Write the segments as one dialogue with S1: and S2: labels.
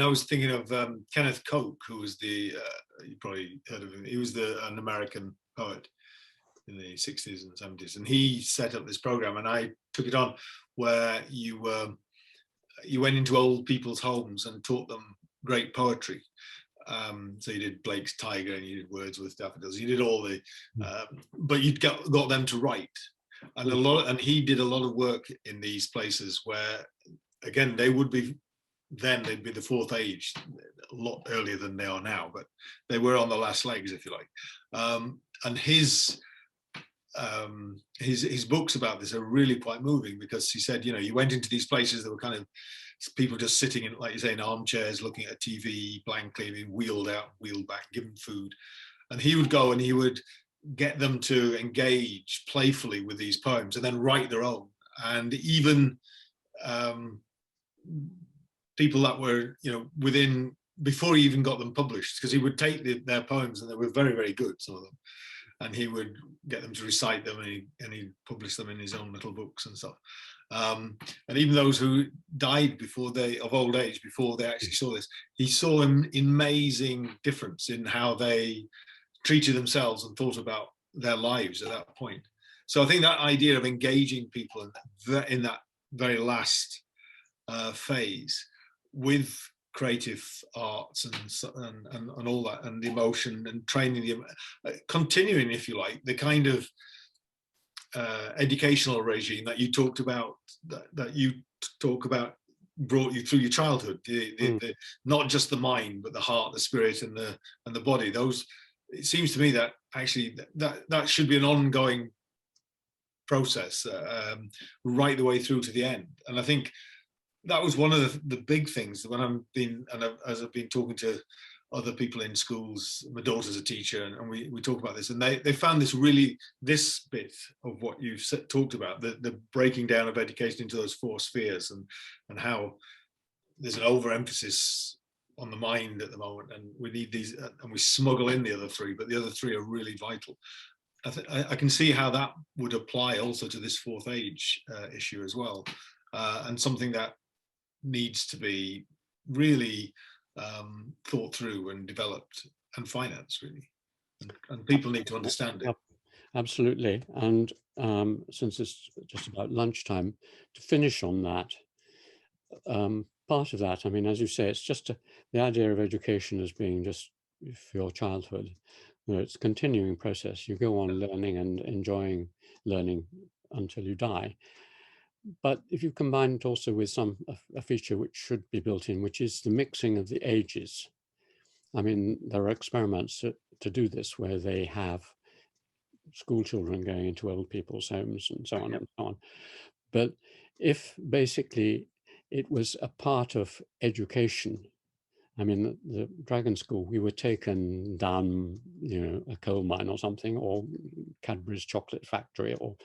S1: I was thinking of Kenneth Koch, who was the, you probably heard of him. He was an American poet in the 60s and 70s. And he set up this program, and I took it on, where you went into old people's homes and taught them great poetry. So you did Blake's Tiger, and you did Wordsworth's Daffodils. You did all the, but you'd got them to write. And he did a lot of work in these places where, again, they'd be the fourth age, a lot earlier than they are now, but they were on the last legs, if you like. And his books about this are really quite moving, because he said, you went into these places that were kind of people just sitting in, like you say, in armchairs, looking at a TV blankly, being wheeled out, wheeled back, given food. And he would go and he would get them to engage playfully with these poems and then write their own. And even people that were, before he even got them published, because he would take their poems, and they were very, very good, some of them, and he would get them to recite them, and he published them in his own little books and stuff. And even those who died of old age, before they actually saw this, he saw an amazing difference in how they treated themselves and thought about their lives at that point. So I think that idea of engaging people in that very last phase with creative arts and all that, and the emotion and training, continuing, if you like, the kind of educational regime that you talked about, that you talk about, brought you through your childhood, not just the mind, but the heart, the spirit, and the body. Those, it seems to me that actually that should be an ongoing process, right the way through to the end. And I think that was one of the big things when as I've been talking to other people in schools. My daughter's a teacher, and we talk about this, and they found this bit of what you've talked about, the breaking down of education into those four spheres, and how there's an overemphasis on the mind at the moment, and we need these, and we smuggle in the other three, but the other three are really vital. I can see how that would apply also to this fourth age issue as well, and something that needs to be really thought through and developed and financed, really, and people need to understand it.
S2: Absolutely. And since it's just about lunchtime, to finish on that, part of that, I mean, as you say, it's just the idea of education as being just for your childhood. It's a continuing process. You go on learning and enjoying learning until you die. But if you combine it also with a feature which should be built in, which is the mixing of the ages. I mean, there are experiments to do this, where they have school children going into old people's homes and so on and so on. But if basically it was a part of education, I mean, the Dragon School, we were taken down, a coal mine or something, or Cadbury's chocolate factory, or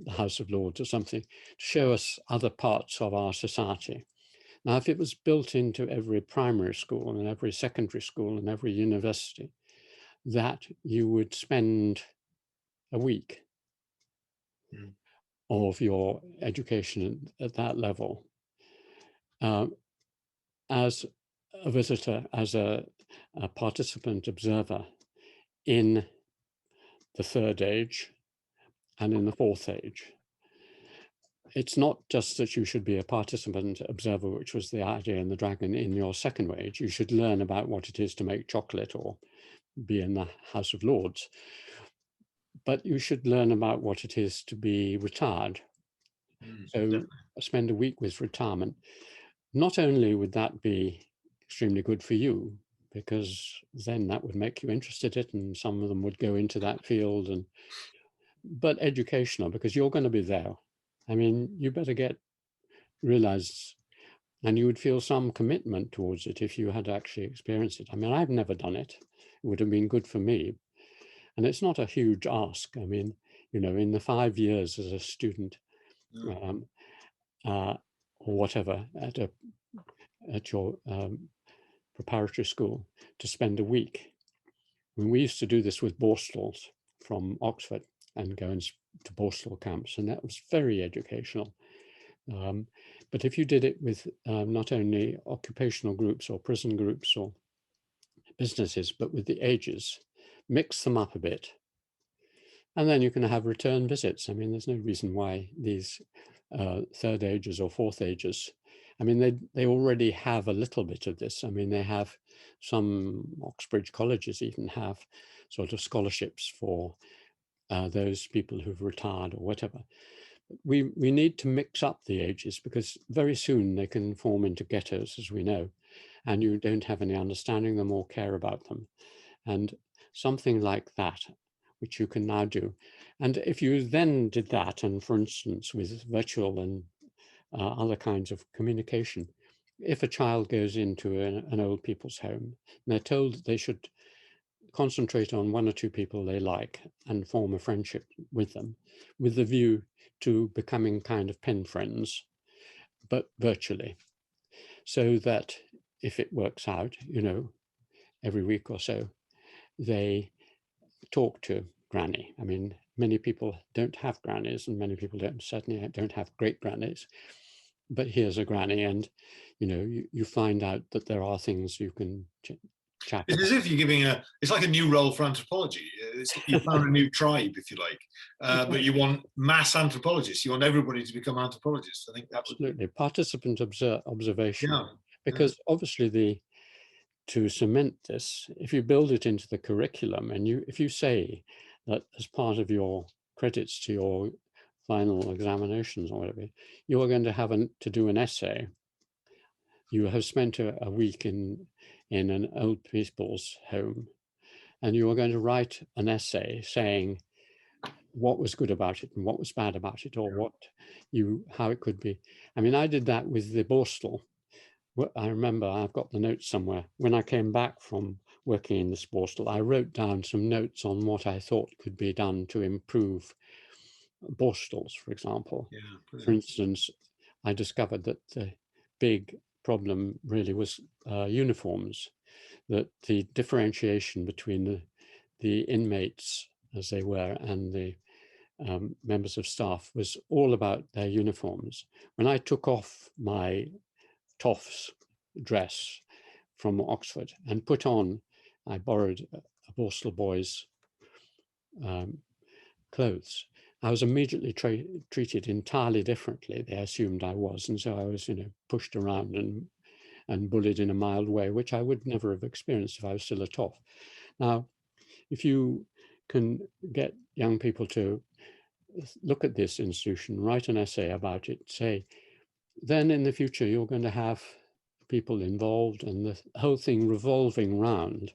S2: the House of Lords or something, to show us other parts of our society. Now, if it was built into every primary school and every secondary school and every university, that you would spend a week of your education at that level as a visitor, as a participant observer in the third age and in the fourth age. It's not just that you should be a participant observer, which was the idea in the Dragon, in your second age. You should learn about what it is to make chocolate or be in the House of Lords. But you should learn about what it is to be retired. So definitely. Spend a week with retirement. Not only would that be extremely good for you, because then that would make you interested in it, and some of them would go into that field, but educational, because you're going to be there. I mean, you better realize, and you would feel some commitment towards it if you had actually experienced it. I mean, I've never done it. It would have been good for me. And it's not a huge ask. I mean, in the 5 years as a student, or whatever, at your preparatory school, to spend a week. I mean, we used to do this with Borstals from Oxford, and go to Borstal camps, and that was very educational. But But if you did it with not only occupational groups or prison groups or businesses, but with the ages, mix them up a bit. And then you can have return visits. I mean, there's no reason why these third ages or fourth ages, I mean, they already have a little bit of this. I mean, they have some Oxbridge colleges even have sort of scholarships for those people who've retired or whatever. We need to mix up the ages, because very soon they can form into ghettos, as we know, and you don't have any understanding of them or care about them. And something like that, which you can now do. And if you then did that, and for instance, with virtual and other kinds of communication, if a child goes into an old people's home, and they're told that they should concentrate on one or two people they like and form a friendship with them, with the view to becoming kind of pen friends, but virtually, so that if it works out, you know, every week or so, they talk to granny. I mean, many people don't have grannies, and many people certainly don't have great grannies. But here's a granny, and you know, you find out that there are things you can chat
S1: It's
S2: about.
S1: as if you're giving it's like a new role for anthropology. You found a new tribe, if you like, but you want mass anthropologists. You want everybody to become anthropologists. I think that
S2: Absolutely, participant observation,
S1: yeah,
S2: because obviously to cement this, if you build it into the curriculum, and if you say that as part of your credits to your final examinations or whatever, you are going to have to do an essay. You have spent a week in an old people's home, and you are going to write an essay saying what was good about it and what was bad about it, or how it could be. I mean, I did that with the Borstal. I remember, I've got the notes somewhere. When I came back from working in the Borstal, I wrote down some notes on what I thought could be done to improve Borstals, for example.
S1: yeah.
S2: For instance, I discovered that the big problem really was uniforms, that the differentiation between the inmates, as they were, and the members of staff was all about their uniforms. When I took off my toffs dress from Oxford and put on, I borrowed a Borstal boy's clothes, I was immediately treated entirely differently. They assumed I was, and so I was, you know, pushed around and bullied in a mild way, which I would never have experienced if I was still a toff. Now, if you can get young people to look at this institution, write an essay about it, say, then in the future you're going to have people involved and the whole thing revolving round